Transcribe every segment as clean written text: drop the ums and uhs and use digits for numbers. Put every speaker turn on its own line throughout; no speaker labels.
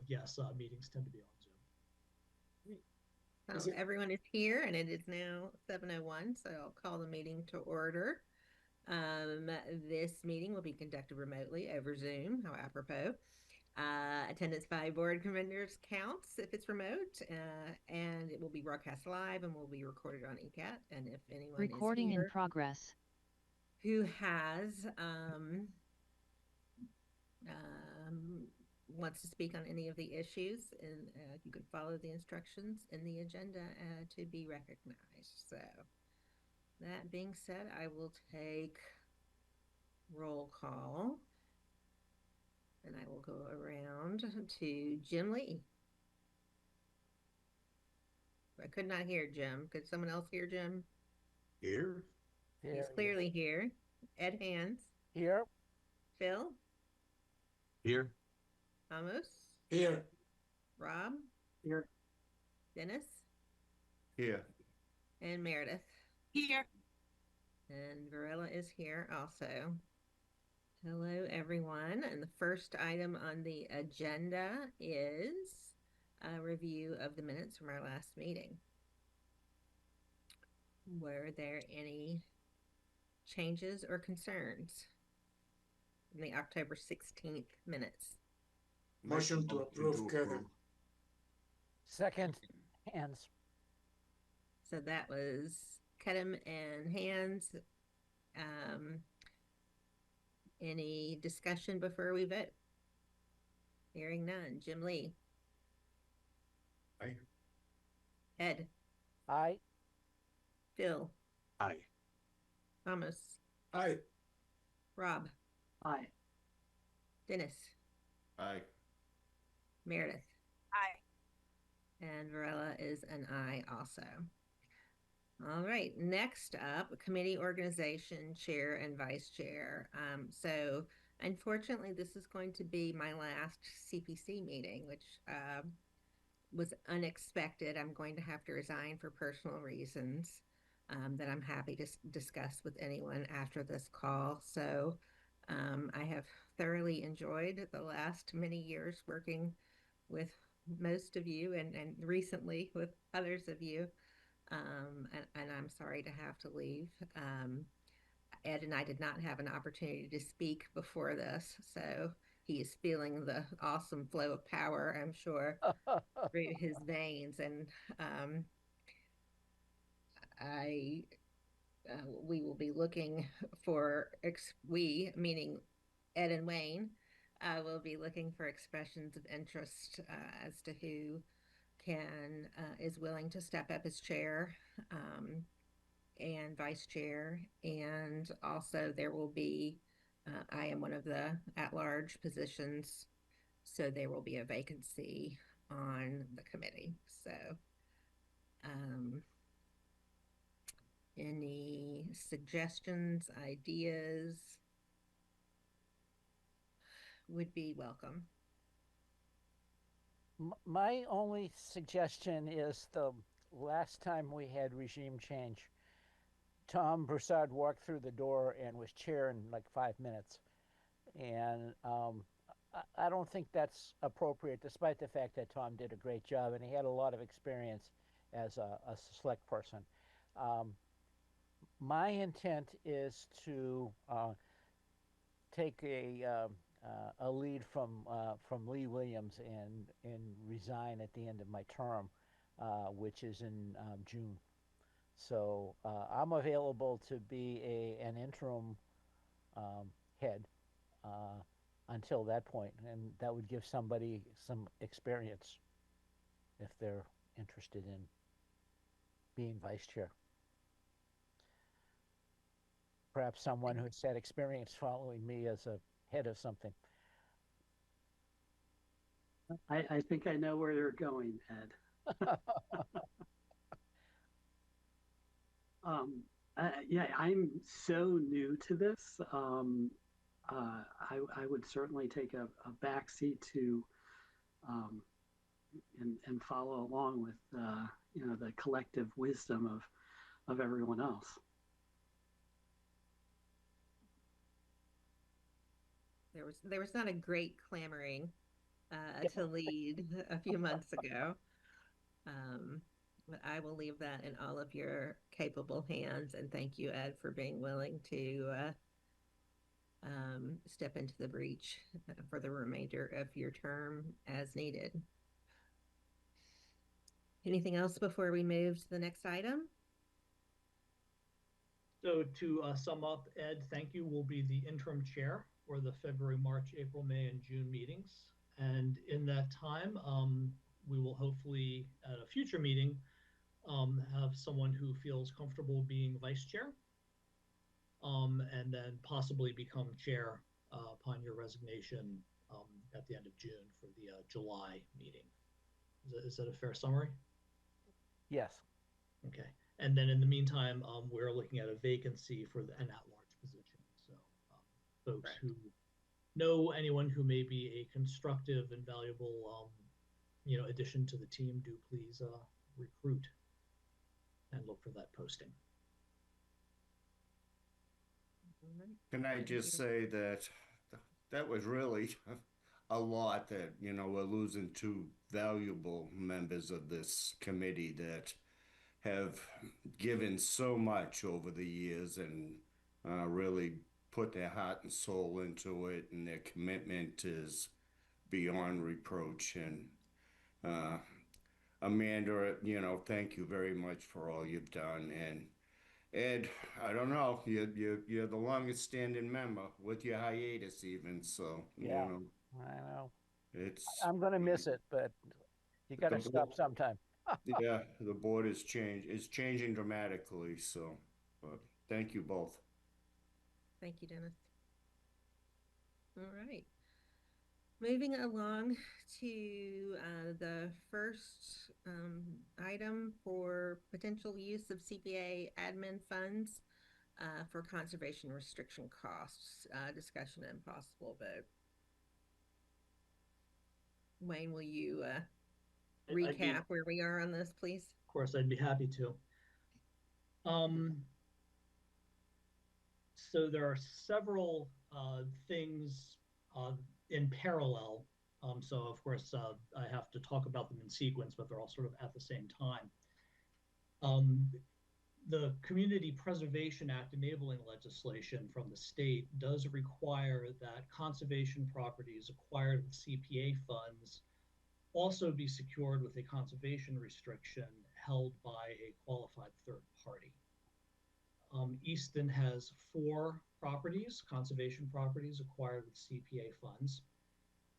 yes, meetings tend to be on Zoom.
Everyone is here, and it is now 7:01, so I'll call the meeting to order. This meeting will be conducted remotely over Zoom, how apropos. Attendance by board commissioners counts if it's remote, and it will be broadcast live and will be recorded on ECAT. And if anyone is
Recording in
here
progress.
who has um, wants to speak on any of the issues, and you can follow the instructions in the agenda to be recognized. So, that being said, I will take roll call, and I will go around to Jim Lee. I could not hear Jim. Could someone else hear Jim?
Here.
He's clearly here. Ed Hands.
Here.
Phil.
Here.
Amos.
Here.
Rob.
Here.
Dennis.
Here.
And Meredith.
Here.
And Varela is here also. Hello, everyone. And the first item on the agenda is a review of the minutes from our last meeting. Were there any changes or concerns in the October 16th minutes?
Motion to approve, Kevin.
Second, Hands.
So that was Kedem and Hands. Any discussion before we vote? Hearing none. Jim Lee.
Aye.
Ed.
Aye.
Phil.
Aye.
Amos.
Aye.
Rob.
Aye.
Dennis.
Aye.
Meredith.
Aye.
And Varela is an aye also. All right, next up, committee organization, chair and vice chair. So unfortunately, this is going to be my last CPC meeting, which was unexpected. I'm going to have to resign for personal reasons that I'm happy to discuss with anyone after this call. So I have thoroughly enjoyed the last many years working with most of you and recently with others of you. And I'm sorry to have to leave. Ed and I did not have an opportunity to speak before this, so he is feeling the awesome flow of power, I'm sure, through his veins. And I, we will be looking for, we, meaning Ed and Wayne, will be looking for expressions of interest as to who is willing to step up as chair and vice chair. And also there will be, I am one of the at-large positions, so there will be a vacancy on the committee. So any suggestions, ideas would be welcome.
My only suggestion is the last time we had regime change, Tom Broussard walked through the door and was chair in like 5 minutes. And I don't think that's appropriate, despite the fact that Tom did a great job and he had a lot of experience as a select person. My intent is to take a lead from Lee Williams and resign at the end of my term, which is in June. So I'm available to be an interim head until that point, and that would give somebody some experience if they're interested in being vice chair. Perhaps someone who's had experience following me as a head of something.
I think I know where you're going, Ed. Yeah, I'm so new to this. I would certainly take a backseat to and follow along with the collective wisdom of everyone else.
There was not a great clamoring to lead a few months ago. But I will leave that in all of your capable hands. And thank you, Ed, for being willing to step into the breach for the remainder of your term as needed. Anything else before we move to the next item?
So to sum up, Ed, thank you, will be the interim chair for the February, March, April, May, and June meetings. And in that time, we will hopefully, at a future meeting, have someone who feels comfortable being vice chair, and then possibly become chair upon your resignation at the end of June for the July meeting. Is that a fair summary?
Yes.
Okay. And then in the meantime, we're looking at a vacancy for an at-large position. So folks who know anyone who may be a constructive and valuable, addition to the team, do please recruit and look for that posting.
Can I just say that that was really a lot that, we're losing two valuable members of this committee that have given so much over the years and really put their heart and soul into it, and their commitment is beyond reproach. And Amanda, thank you very much for all you've done. And Ed, I don't know, you're the longest standing member with your hiatus even, so
Yeah, I know.
it's
I'm gonna miss it, but you gotta stop sometime.
yeah, the board is changing dramatically, so but thank you both.
Thank you, Dennis. All right. Moving along to the first item for potential use of CPA admin funds for conservation restriction costs, discussion and possible vote. Wayne, will you recap where we are on this, please?
Of course, I'd be happy to. So there are several things in parallel. So of course, I have to talk about them in sequence, but they're all sort of at the same time. The Community Preservation Act enabling legislation from the state does require that conservation properties acquired with CPA funds also be secured with a conservation restriction held by a qualified third party. Easton has 4 properties, conservation properties acquired with CPA funds,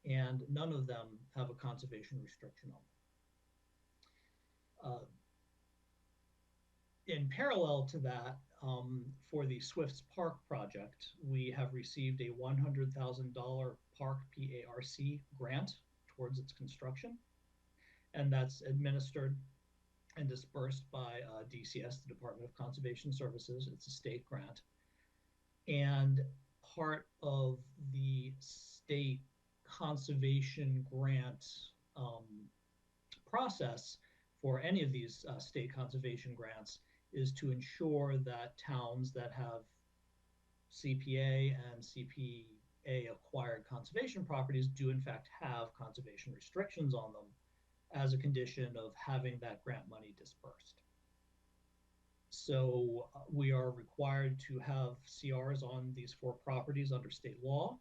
and none of them have a conservation restriction on them. In parallel to that, for the Swifts Park project, we have received a $100,000 park PARC grant towards its construction, and that's administered and dispersed by DCS, the Department of Conservation Services. It's a state grant. And part of the state conservation grant process for any of these state conservation grants is to ensure that towns that have CPA and CPA acquired conservation properties do in fact have conservation restrictions on them as a condition of having that grant money dispersed. So we are required to have CRs on these 4 properties under state law.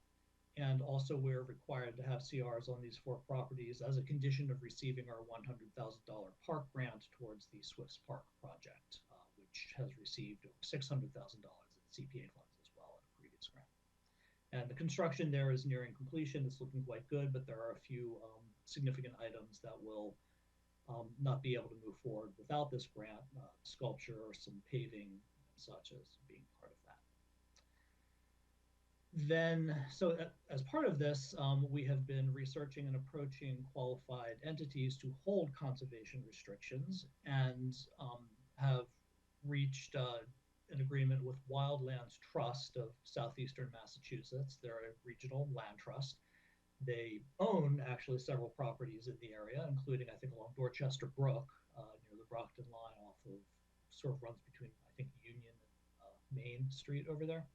And also we're required to have CRs on these 4 properties as a condition of receiving our $100,000 park grant towards the Swifts Park project, which has received $600,000 in CPA funds as well in a previous grant. And the construction there is nearing completion. It's looking quite good, but there are a few significant items that will not be able to move forward without this grant, sculpture or some paving and such as being part of that. Then, so as part of this, we have been researching and approaching qualified entities to hold conservation restrictions, and have reached an agreement with Wildlands Trust of Southeastern Massachusetts. They're a regional land trust. They own actually several properties in the area, including, I think, along Dorchester Brook, near the Brockton line, off of, sort of runs between, I think, Union and Main Street over there,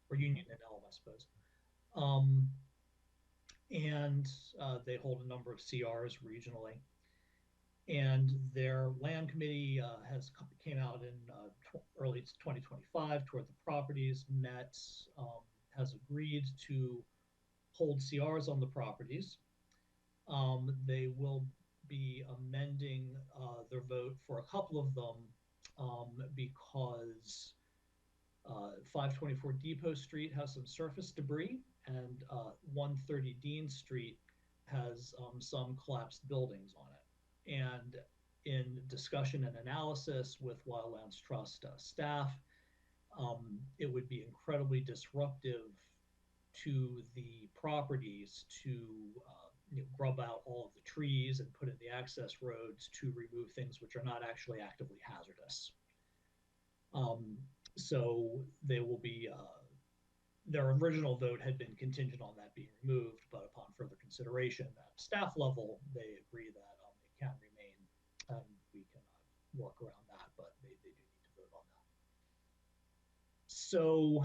or Union and Elm, I suppose. and they hold a number of CRs regionally. And their land committee came out in early 2025, toured the properties, met, has agreed to hold CRs on the properties. They will be amending their vote for a couple of them because 524 Depot Street has some surface debris, and 130 Dean Street has some collapsed buildings on it. And in discussion and analysis with Wildlands Trust staff, it would be incredibly disruptive to the properties to grub out all of the trees and put in the access roads to remove things which are not actually actively hazardous. So they will be, their original vote had been contingent on that being removed, but upon further consideration at staff level, they agree that it can remain, and we can work around that, but they do need to vote on that. So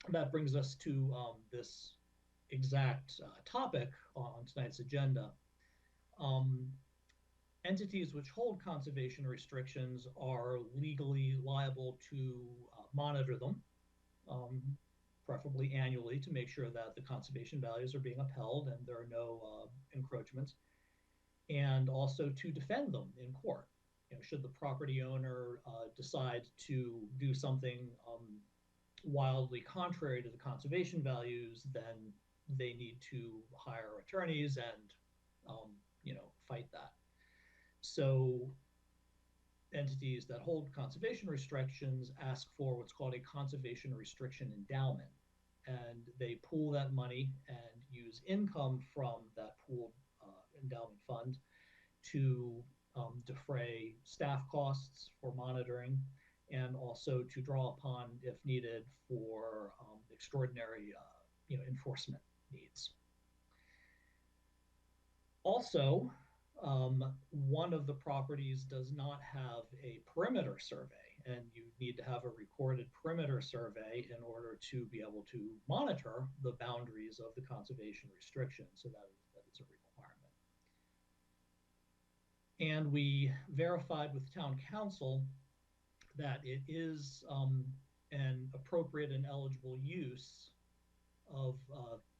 that brings us to this exact topic on tonight's agenda. Entities which hold conservation restrictions are legally liable to monitor them, preferably annually, to make sure that the conservation values are being upheld and there are no encroachments, and also to defend them in court. Should the property owner decide to do something wildly contrary to the conservation values, then they need to hire attorneys and fight that. So entities that hold conservation restrictions ask for what's called a conservation restriction endowment, and they pool that money and use income from that pooled endowment fund to defray staff costs for monitoring, and also to draw upon, if needed, for extraordinary enforcement needs. Also, one of the properties does not have a perimeter survey, and you need to have a recorded perimeter survey in order to be able to monitor the boundaries of the conservation restriction. So that is a requirement. And we verified with town council that it is an appropriate and eligible use of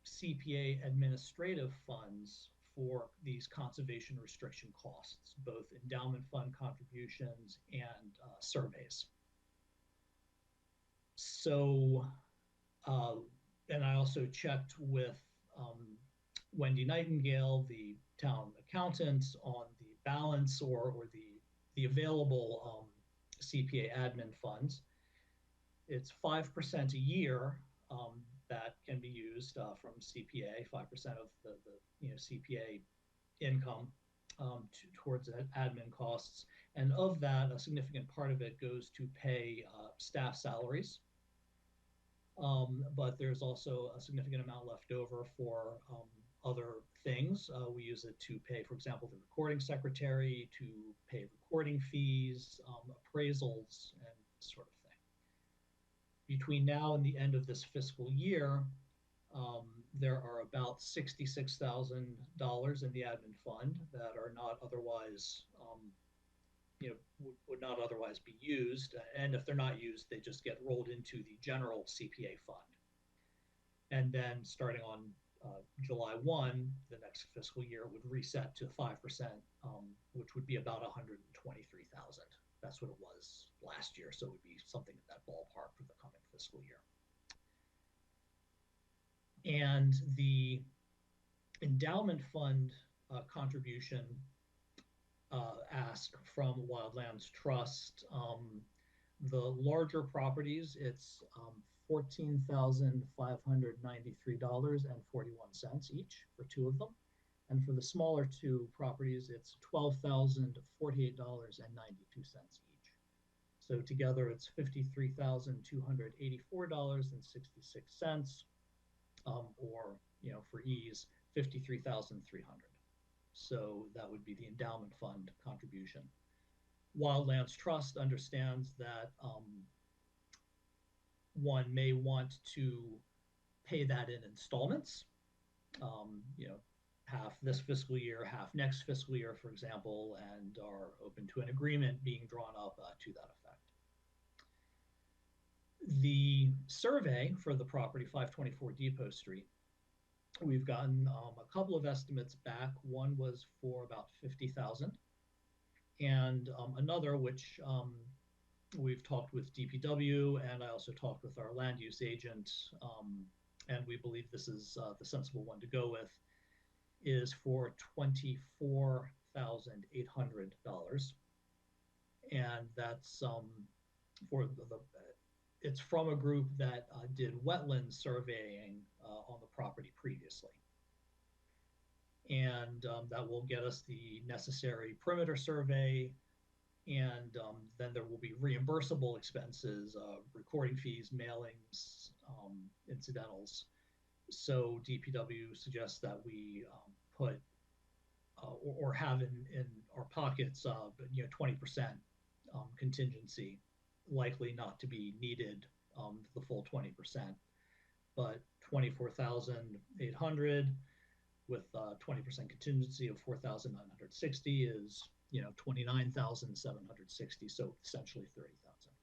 CPA administrative funds for these conservation restriction costs, both endowment fund contributions and surveys. So, and I also checked with Wendy Nightingale, the town accountant, on the balance or the available CPA admin funds. It's 5% a year that can be used from CPA, 5% of the CPA income towards admin costs, and of that, a significant part of it goes to pay staff salaries. But there's also a significant amount left over for other things. We use it to pay, for example, the recording secretary, to pay recording fees, appraisals, and sort of thing. Between now and the end of this fiscal year, there are about $66,000 in the admin fund that are not otherwise, would not otherwise be used. And if they're not used, they just get rolled into the general CPA fund. And then starting on July 1, the next fiscal year would reset to 5%, which would be about $123,000. That's what it was last year, so it would be something in that ballpark for the coming fiscal year. And the endowment fund contribution ask from Wildlands Trust, the larger properties, it's $14,593.41 each for two of them. And for the smaller two properties, it's $12,048.92 each. So together it's $53,284.66, or, for ease, $53,300. So that would be the endowment fund contribution. Wildlands Trust understands that one may want to pay that in installments, you know, half this fiscal year, half next fiscal year, for example, and are open to an agreement being drawn up to that effect. The survey for the property 524 Depot Street, we've gotten a couple of estimates back. One was for about 50,000, and another which we've talked with DPW, and I also talked with our land use agent, and we believe this is the sensible one to go with, is for $24,800, and that's for it's from a group that did wetland surveying on the property previously. And that will get us the necessary perimeter survey, and then there will be reimbursable expenses, recording fees, mailings, incidentals. So DPW suggests that we put or have in our pockets, 20% contingency, likely not to be needed the full 20%, but 24,800 with 20% contingency of 4,960 is 29,760, so essentially 30,000.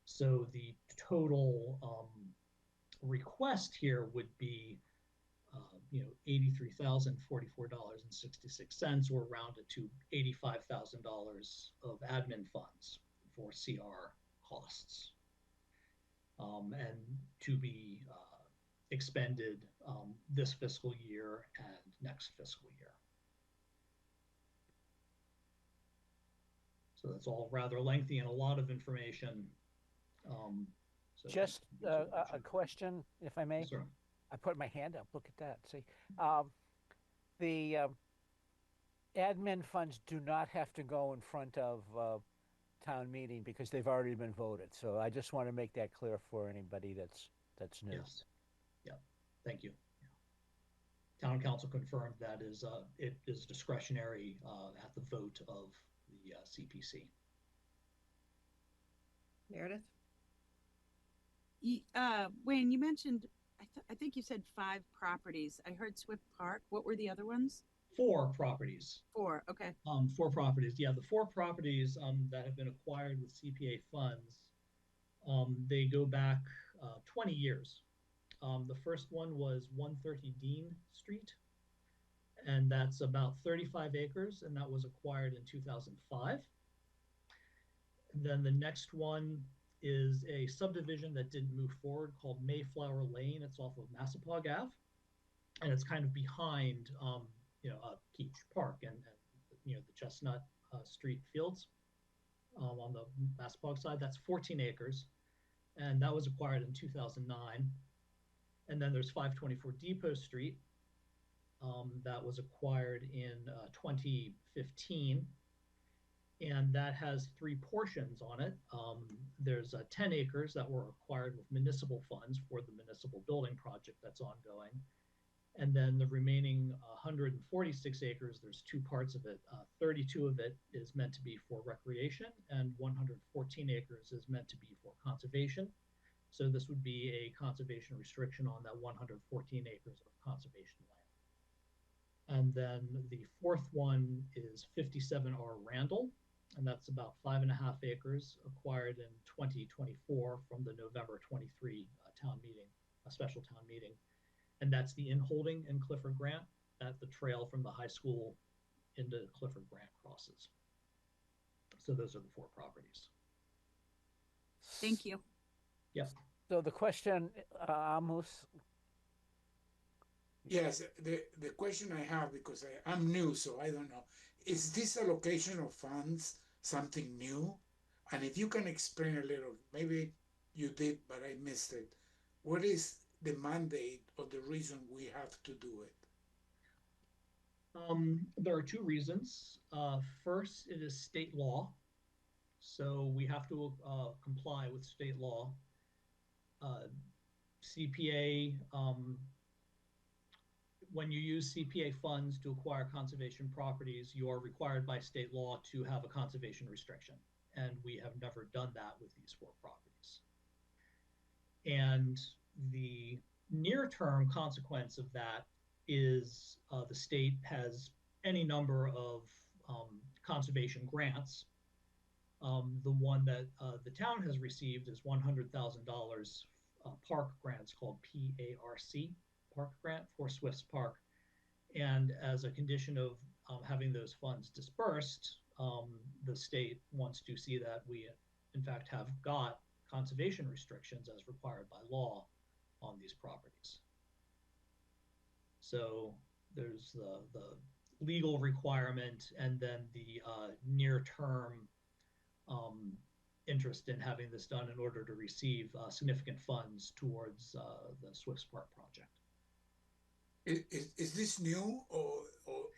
So the total request here would be $83,044.66, or rounded to $85,000 of admin funds for CR costs, and to be expended this fiscal year and next fiscal year. So that's all rather lengthy and a lot of information. So
just a question, if I may.
Yes, sir.
I put my hand up. Look at that. See, the admin funds do not have to go in front of town meeting because they've already been voted. So I just want to make that clear for anybody that's new.
Yes. Yeah. Thank you. Yeah. Town council confirmed that it is discretionary at the vote of the CPC.
Meredith?
Wayne, you mentioned, I think you said 5 properties. I heard Swift Park. What were the other ones?
4 properties.
4, okay.
4 properties. Yeah, the 4 properties that have been acquired with CPA funds, they go back 20 years. The first one was 130 Dean Street, and that's about 35 acres, and that was acquired in 2005. And then the next one is a subdivision that didn't move forward called Mayflower Lane. It's off of Massapog Ave, and it's kind of behind, Keach Park and the Chestnut Street fields on the Massapog side. That's 14 acres, and that was acquired in 2009. And then there's 524 Depot Street that was acquired in 2015. And that has 3 portions on it. There's 10 acres that were acquired with municipal funds for the municipal building project that's ongoing. And then the remaining 146 acres, there's 2 parts of it. 32 of it is meant to be for recreation, and 114 acres is meant to be for conservation. So this would be a conservation restriction on that 114 acres of conservation land. And then the 4th one is 57R Randall, and that's about 5.5 acres acquired in 2024 from the November 23 town meeting, a special town meeting. And that's the inholding in Clifford Grant at the trail from the high school into Clifford Grant crosses. So those are the 4 properties.
Thank you.
Yep.
So the question, Amos.
Yes, the question I have, because I'm new, so I don't know, is this allocation of funds something new? And if you can explain a little, maybe you did, but I missed it. What is the mandate or the reason we have to do it?
There are 2 reasons. First, it is state law. So we have to comply with state law. CPA, when you use CPA funds to acquire conservation properties, you are required by state law to have a conservation restriction. And we have never done that with these 4 properties. And the near-term consequence of that is the state has any number of conservation grants. The one that the town has received is $100,000 park grants called PARC, Park Grant for Swifts Park. And as a condition of having those funds dispersed, the state wants to see that we, in fact, have got conservation restrictions as required by law on these properties. So there's the legal requirement and then the near-term interest in having this done in order to receive significant funds towards the Swifts Park project.
Is this new or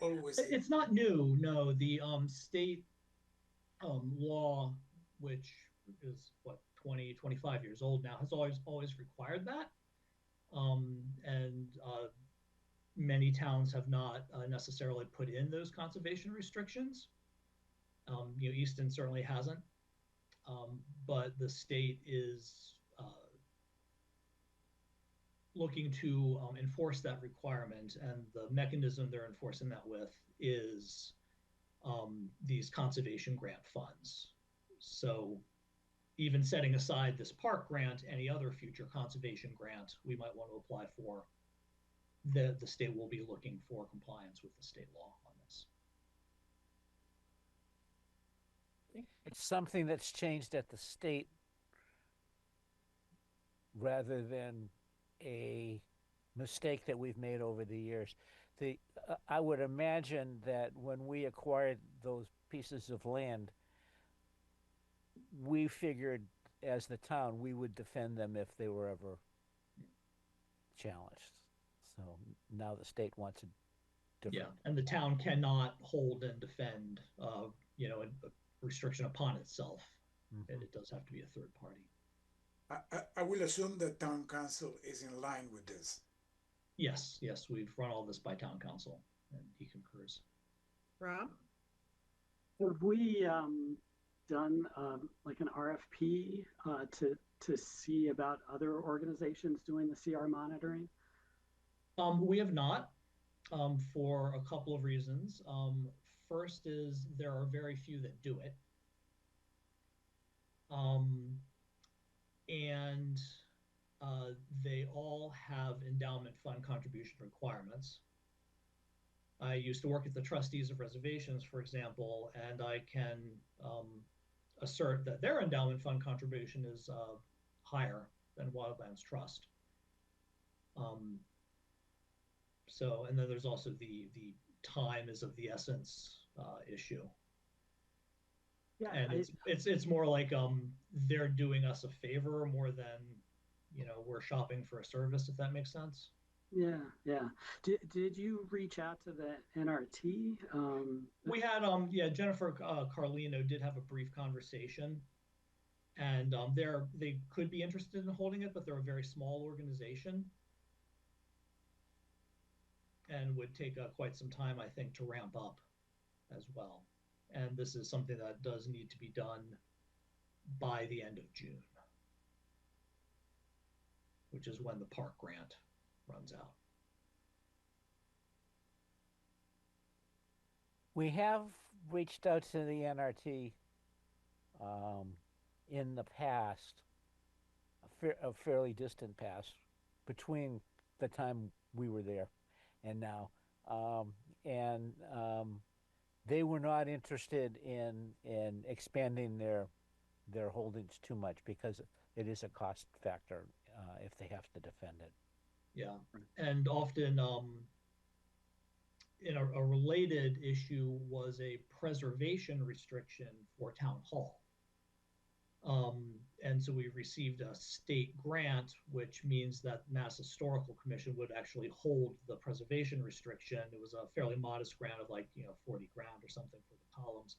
always?
It's not new, no. The state law, which is what, 20, 25 years old now, has always required that. And many towns have not necessarily put in those conservation restrictions. Easton certainly hasn't. But the state is looking to enforce that requirement, and the mechanism they're enforcing that with is these conservation grant funds. So even setting aside this park grant, any other future conservation grant we might want to apply for, the state will be looking for compliance with the state law on this.
It's something that's changed at the state rather than a mistake that we've made over the years. I would imagine that when we acquired those pieces of land, we figured as the town we would defend them if they were ever challenged. So now the state wants a different.
Yeah, and the town cannot hold and defend, a restriction upon itself.
Mm-hmm.
And it does have to be a third party.
I will assume that town council is in line with this.
Yes, we've run all this by town council, and he concurs.
Rob?
Have we done like an RFP to see about other organizations doing the CR monitoring?
We have not, for a couple of reasons. First is there are very few that do it. And they all have endowment fund contribution requirements. I used to work at the trustees of reservations, for example, and I can assert that their endowment fund contribution is higher than Wildlands Trust. So, and then there's also the time is of the essence issue.
Yeah,
and it's more like they're doing us a favor more than we're shopping for a service, if that makes sense.
Yeah. Did you reach out to the NRT?
We had Jennifer Carlino did have a brief conversation, and they could be interested in holding it, but they're a very small organization and would take quite some time, I think, to ramp up as well. And this is something that does need to be done by the end of June, which is when the park grant runs out.
We have reached out to the NRT in the past, a fairly distant past, between the time we were there and now. They were not interested in expanding their holdings too much because it is a cost factor if they have to defend it.
Yeah, and often in a related issue was a preservation restriction for town hall. And so we received a state grant, which means that Mass Historical Commission would actually hold the preservation restriction. It was a fairly modest grant of 40 grand or something for the columns.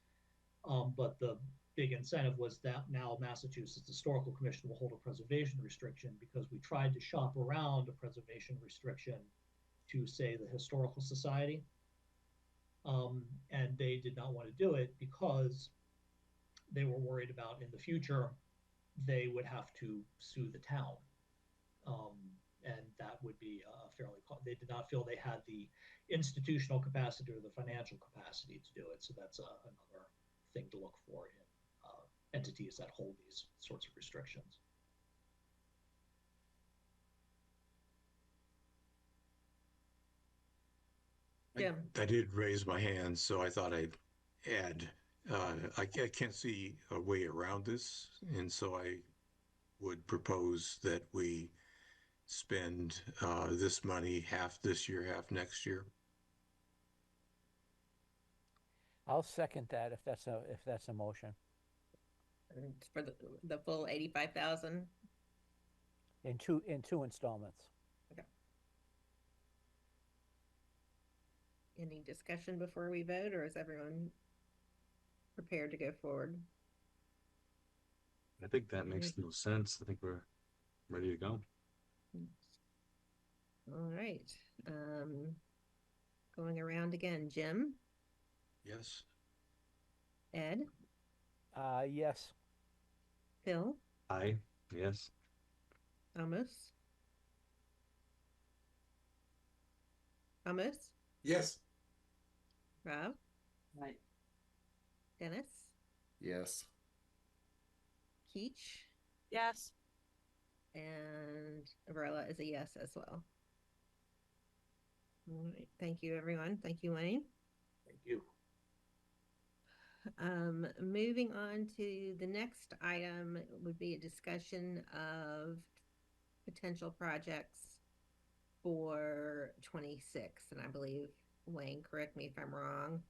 But the big incentive was that now Massachusetts Historical Commission will hold a preservation restriction, because we tried to shop around a preservation restriction to, say, the Historical Society. And they did not want to do it because they were worried about in the future they would have to sue the town. and that would be they did not feel they had the institutional capacity or the financial capacity to do it. So that's another thing to look for in entities that hold these sorts of restrictions.
Jim.
I did raise my hand, so I thought I'd add. I can't see a way around this, and so I would propose that we spend this money half this year, half next year.
I'll second that if that's a motion.
For the full 85,000.
In two installments.
Okay. Any discussion before we vote, or is everyone prepared to go forward?
I think that makes no sense. I think we're ready to go.
All right. Going around again, Jim?
Yes.
Ed?
Yes.
Phil?
Aye. Yes.
Amos? Amos?
Yes.
Rob?
Right.
Dennis?
Yes.
Keach?
Yes.
And Varela is a yes as well. All right. Thank you, everyone. Thank you, Wayne.
Thank you.
Moving on to the next item would be a discussion of potential projects for 26. And I believe, Wayne, correct me if I'm wrong,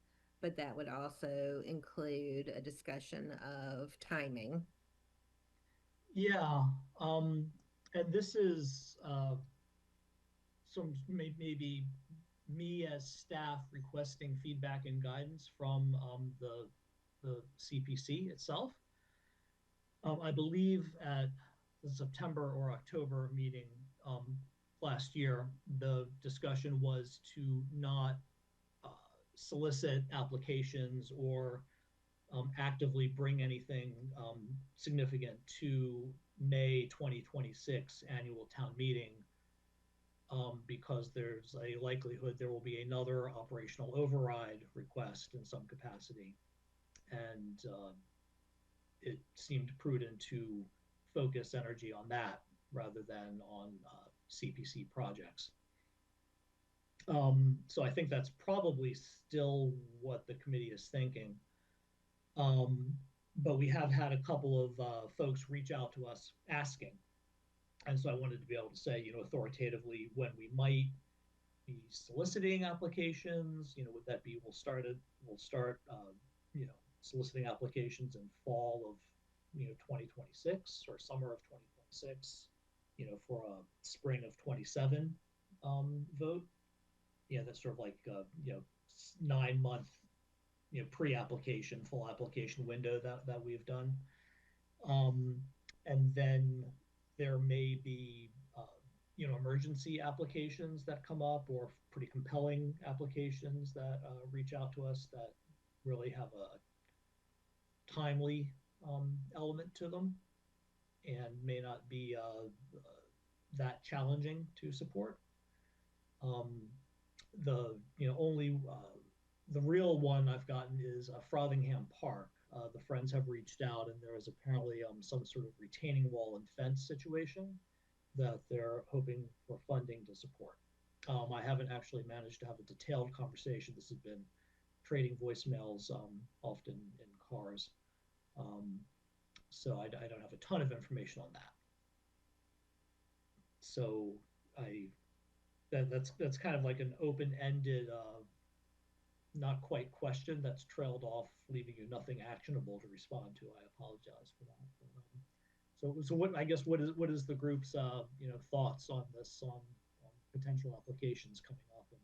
but that would also include a discussion of timing.
Yeah, and this is maybe me as staff requesting feedback and guidance from the CPC itself. I believe at the September or October meeting last year, the discussion was to not solicit applications or actively bring anything significant to May 2026 annual town meeting because there's a likelihood there will be another operational override request in some capacity. And it seemed prudent to focus energy on that rather than on CPC projects. So I think that's probably still what the committee is thinking. But we have had a couple of folks reach out to us asking. And so I wanted to be able to say, authoritatively when we might be soliciting applications, would that be, we'll start, soliciting applications in fall of, 2026 or summer of 2026, for a spring of 27 vote. Yeah, that's sort of like, 9-month, pre-application, full application window that we've done. And then there may be, emergency applications that come up or pretty compelling applications that reach out to us that really have a timely element to them and may not be that challenging to support. The real one I've gotten is Frothingham Park. The Friends have reached out, and there is apparently some sort of retaining wall and fence situation that they're hoping for funding to support. I haven't actually managed to have a detailed conversation. This has been trading voicemails often in cars. So I don't have a ton of information on that. So that's kind of like an open-ended, not quite question that's trailed off, leaving you nothing actionable to respond to. I apologize for that. But, so what, I guess, what is the group's thoughts on this, on potential applications coming up, and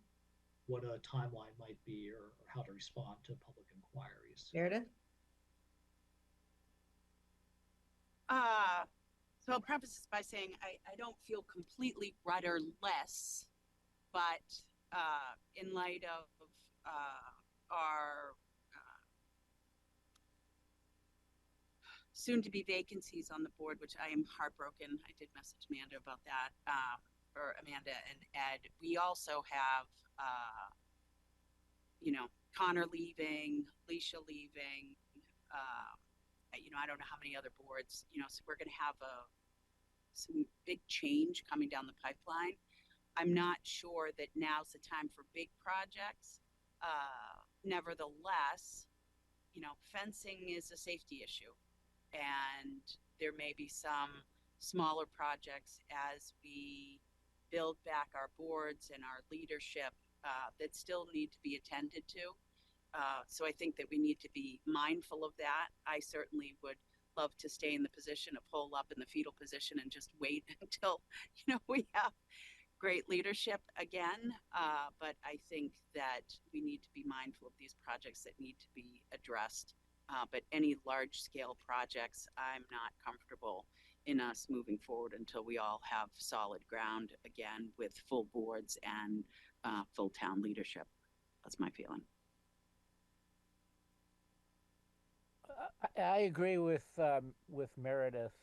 what a timeline might be, or how to respond to public inquiries?
Meredith?
So I'll preface this by saying I don't feel completely rudderless, but in light of our soon-to-be vacancies on the board, which I am heartbroken. I did message Amanda about that. or Amanda and Ed, we also have, you know, Connor leaving, Leisha leaving, you know, I don't know how many other boards, you know, so we're going to have some big change coming down the pipeline. I'm not sure that now's the time for big projects. Nevertheless, you know, fencing is a safety issue, and there may be some smaller projects as we build back our boards and our leadership that still need to be attended to. So I think that we need to be mindful of that. I certainly would love to stay in the position of hole up in the fetal position and just wait until, you know, we have great leadership again. But I think that we need to be mindful of these projects that need to be addressed. But any large scale projects, I'm not comfortable in us moving forward until we all have solid ground again with full boards and full town leadership. That's my feeling.
I agree with Meredith.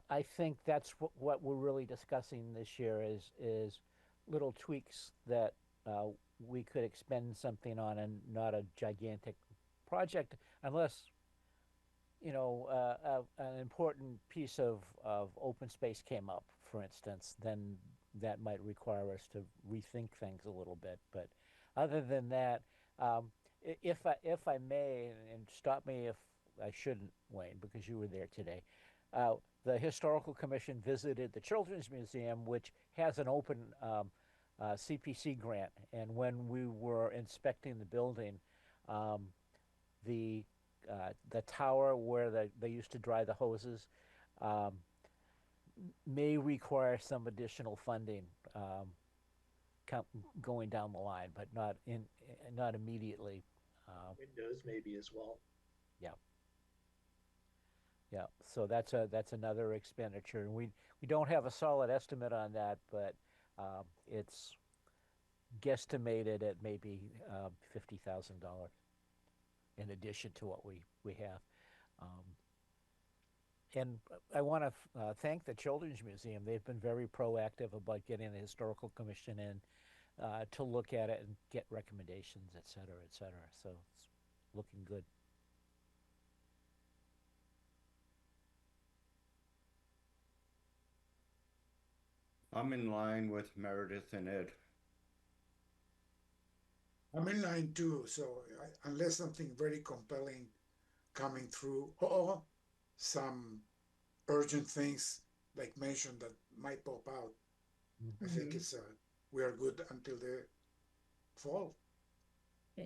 I think that's what we're really discussing this year is little tweaks that we could expend something on, and not a gigantic project, unless you know an important piece of open space came up, for instance. Then that might require us to rethink things a little bit. But other than that, if I may, and stop me if I shouldn't, Wayne, because you were there today. The Historical Commission visited the Children's Museum, which has an open CPC grant. And when we were inspecting the building, the tower where they used to dry the hoses may require some additional funding going down the line, but not immediately.
Windows maybe as well.
Yeah. Yeah, so that's another expenditure, and we don't have a solid estimate on that, but it's guesstimated at maybe $50,000 in addition to what we have. And I want to thank the Children's Museum. They've been very proactive about getting the Historical Commission in to look at it and get recommendations, et cetera, et cetera. So it's looking good.
I'm in line with Meredith and Ed.
I'm in line too, so unless something very compelling coming through, or some urgent things like mentioned that might pop out, I think it's we are good until the fall.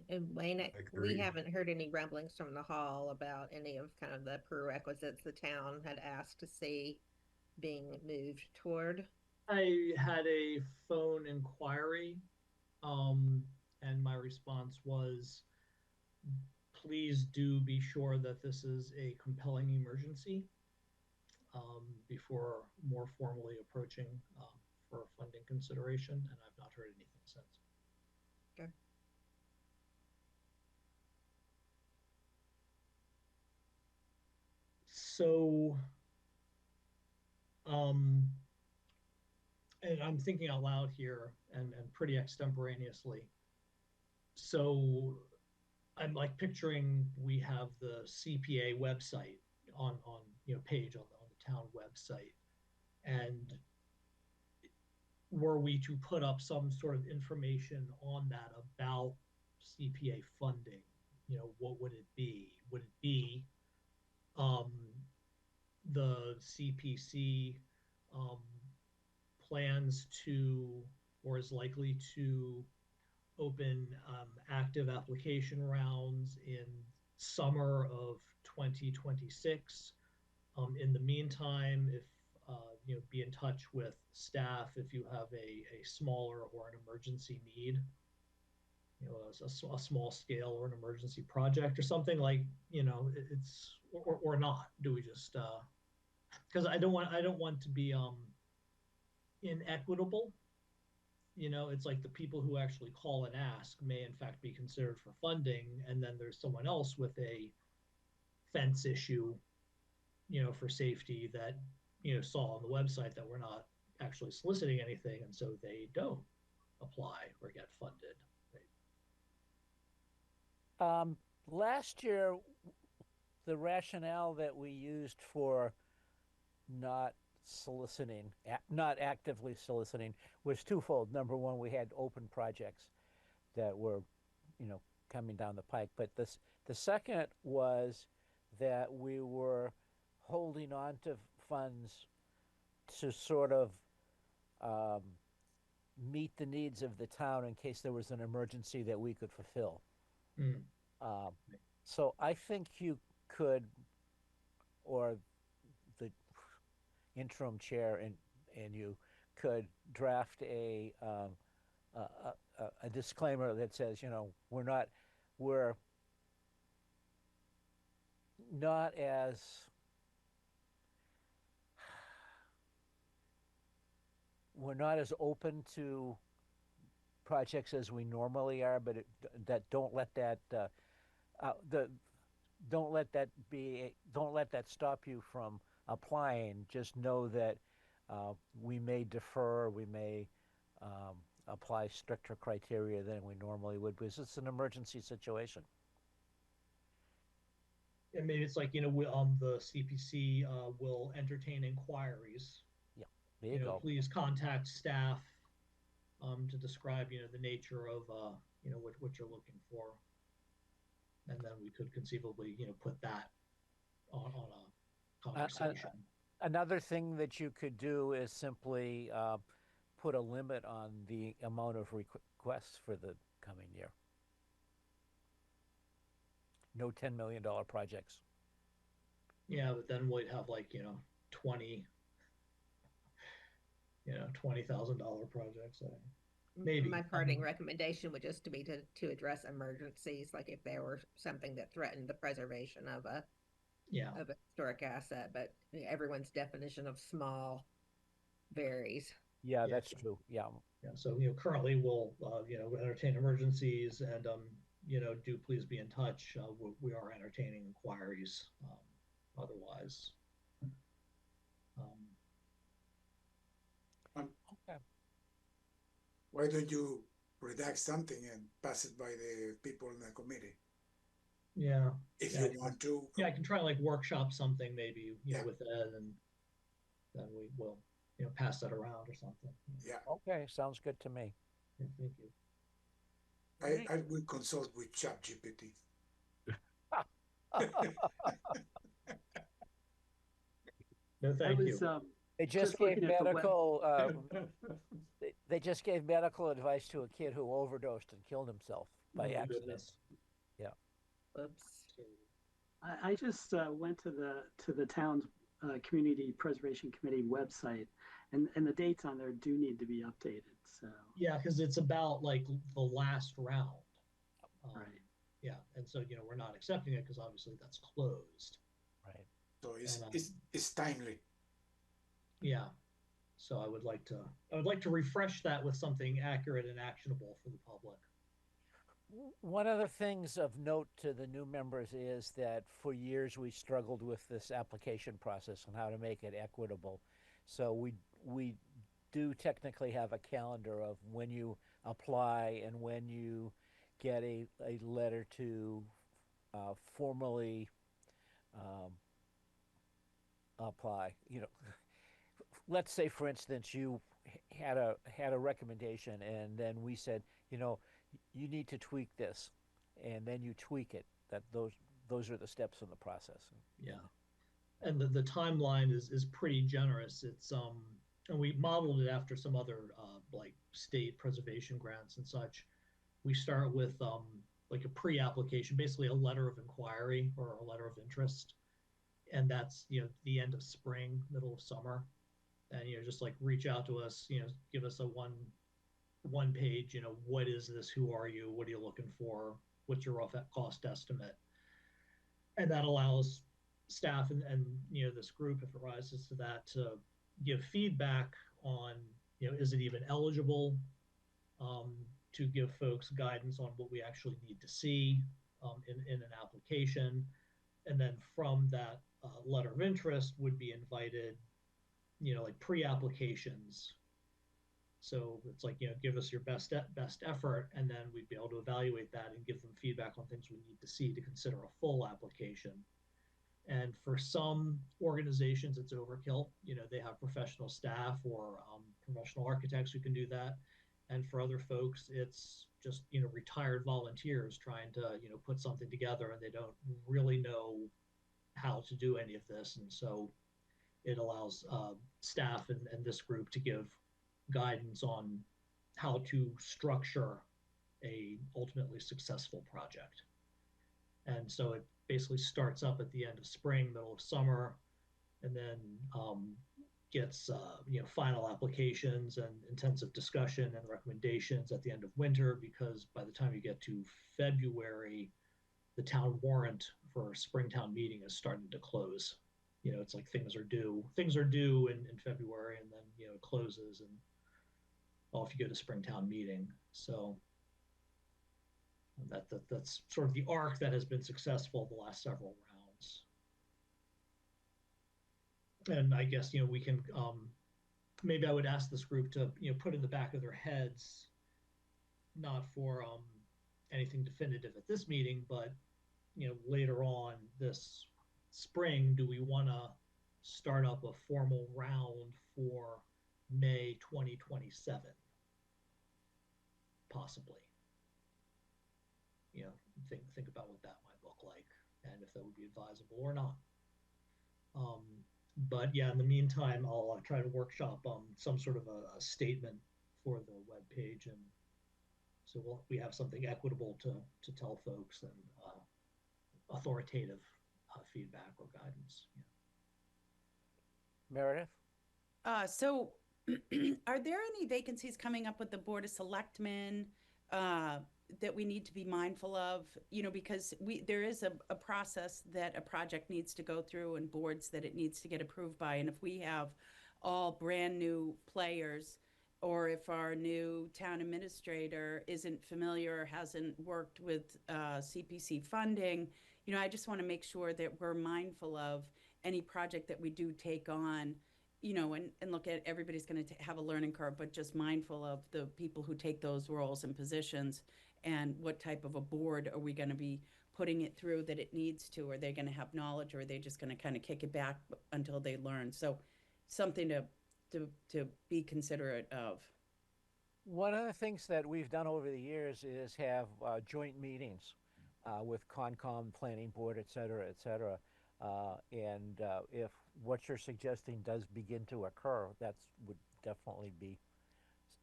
And Wayne, we
Agreed.
haven't heard any rumblings from the hall about any of kind of the prerequisites the town had asked to see being moved toward.
I had a phone inquiry, and my response was, please do be sure that this is a compelling emergency before more formally approaching for funding consideration, and I've not heard anything since.
Okay.
So, and I'm thinking out loud here and pretty extemporaneously. So I'm like picturing we have the CPA website on page on the town website, and were we to put up some sort of information on that about CPA funding, what would it be? Would it be the CPC plans to, or is likely to, open active application rounds in summer of 2026? In the meantime, if be in touch with staff if you have a smaller or an emergency need, a small scale or an emergency project or something, like it's or not. Do we just because I don't want to be inequitable. It's like the people who actually call and ask may in fact be considered for funding, and then there's someone else with a fence issue, for safety that, saw on the website that we're not actually soliciting anything, and so they don't apply or get funded.
Last year, the rationale that we used for not soliciting, not actively soliciting, was twofold. Number one, we had open projects that were, coming down the pike. But the second was that we were holding on to funds to sort of meet the needs of the town in case there was an emergency that we could fulfill.
Mm.
So I think you could, or the interim chair and you could draft a disclaimer that says, we're not as open to projects as we normally are, but don't let that stop you from applying. Just know that we may defer, we may apply stricter criteria than we normally would, because it's an emergency situation.
And maybe it's like, the CPC will entertain inquiries.
Yeah, there you go.
Please contact staff to describe, the nature of, what you're looking for. And then we could conceivably, put that on a conversation.
Another thing that you could do is simply put a limit on the amount of requests for the coming year. No $10 million projects.
Yeah, but then we'd have like, $20,000 projects. Maybe.
My parting recommendation would just be to address emergencies, like if there were something that threatened the preservation of a historic asset, but everyone's definition of small varies.
Yeah, that's true. Yeah.
Yeah. So, currently we'll, entertain emergencies and, do please be in touch. We are entertaining inquiries otherwise.
Okay.
Why don't you redact something and pass it by the people in the committee?
Yeah.
If you want to.
Yeah, I can try like workshop something maybe,
Yeah.
with Ed, and then we will, pass that around or something.
Yeah.
Okay, sounds good to me.
Yeah, thank you.
I will consult with ChatGPT.
No, thank you.
They just gave medical. They just gave medical advice to a kid who overdosed and killed himself by accident.
Goodness.
Yeah.
Oops.
I just went to the town's community preservation committee website, and the dates on there do need to be updated. So
Yeah, because it's about like the last round.
right.
Yeah, and so we're not accepting it because obviously that's closed.
Right.
So it's timely.
Yeah. So I would like to refresh that with something accurate and actionable for the public.
One of the things of note to the new members is that for years we struggled with this application process and how to make it equitable. So we do technically have a calendar of when you apply and when you get a letter to formally apply. Let's say, for instance, you had a recommendation, and then we said, you need to tweak this, and then you tweak it. That those are the steps in the process.
Yeah, and the timeline is pretty generous. It's and we modeled it after some other like state preservation grants and such. We start with like a pre-application, basically a letter of inquiry or a letter of interest, and that's the end of spring, middle of summer, and just like reach out to us, give us a one page, what is this, who are you, what are you looking for, what's your rough cost estimate, and that allows staff and this group, if it rises to that, to give feedback on is it even eligible, to give folks guidance on what we actually need to see in an application, and then from that letter of interest would be invited like pre-applications. So it's like, give us your best effort, and then we'd be able to evaluate that and give them feedback on things we need to see to consider a full application. And for some organizations, it's overkill. They have professional staff or professional architects who can do that. And for other folks, it's just, retired volunteers trying to, put something together, and they don't really know how to do any of this. And so it allows staff and this group to give guidance on how to structure a ultimately successful project. And so it basically starts up at the end of spring, middle of summer, and then gets final applications and intensive discussion and recommendations at the end of winter, because by the time you get to February, the town warrant for Springtown meeting is starting to close. It's like things are due in February, and then it closes, and off you go to Springtown meeting. So that's sort of the arc that has been successful the last several rounds. And I guess we can maybe I would ask this group to put in the back of their heads, not for anything definitive at this meeting, but later on this spring, do we want to start up a formal round for May 2027? Possibly. Think about what that might look like, and if that would be advisable or not. But yeah, in the meantime, I'll try to workshop some sort of a statement for the web page, and so we have something equitable to tell folks, and authoritative feedback or guidance.
Meredith?
So are there any vacancies coming up with the Board of Selectmen that we need to be mindful of? Because there is a process that a project needs to go through, and boards that it needs to get approved by. And if we have all brand new players, or if our new town administrator isn't familiar or hasn't worked with CPC funding, I just want to make sure that we're mindful of any project that we do take on, and look at, everybody's going to have a learning curve, but just mindful of the people who take those roles and positions, and what type of a board are we going to be putting it through that it needs to? Are they going to have knowledge, or are they just going to kind of kick it back until they learn? So something to be considerate of.
One of the things that we've done over the years is have joint meetings with Concom, Planning Board, et cetera, et cetera. And if what you're suggesting does begin to occur, that would definitely be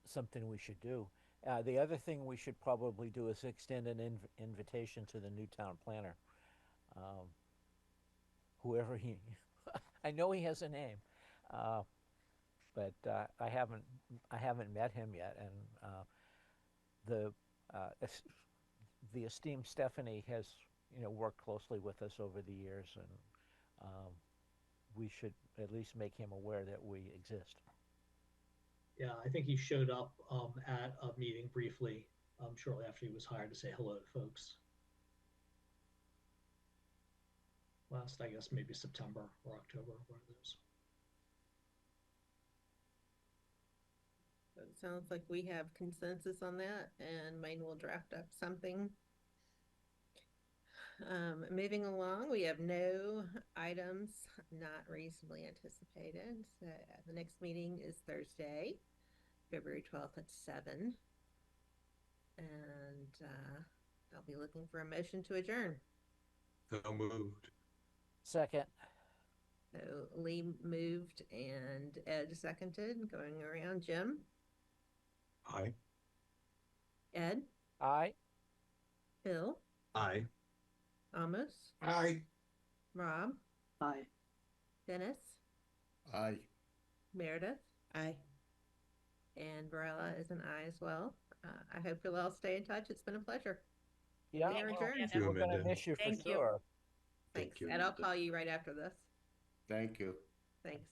something we should do. The other thing we should probably do is extend an invitation to the new town planner. Whoever he, I know he has a name, but I haven't met him yet. And the esteemed Stephanie has worked closely with us over the years, and we should at least make him aware that we exist.
Yeah, I think he showed up at a meeting briefly shortly after he was hired to say hello to folks. Last, I guess, maybe September or October, one of those.
It sounds like we have consensus on that, and Maine will draft up something. Moving along, we have no items not reasonably anticipated. So the next meeting is Thursday, February 12th at 7. And I'll be looking for a motion to adjourn.
So moved.
Second.
So Lee moved and Ed seconded. Going around, Jim?
Aye.
Ed?
Aye.
Bill?
Aye.
Amos?
Aye.
Rob?
Aye.
Dennis?
Aye.
Meredith?
Aye.
And Varela is an aye as well. I hope you'll all stay in touch. It's been a pleasure.
Yeah,
We are adjourned.
Thank you,
we're going to
Amanda.
miss you for
Thank you.
sure.
Thanks.
you,
And I'll
Amanda.
call you right after this.
Thank you.
Thanks.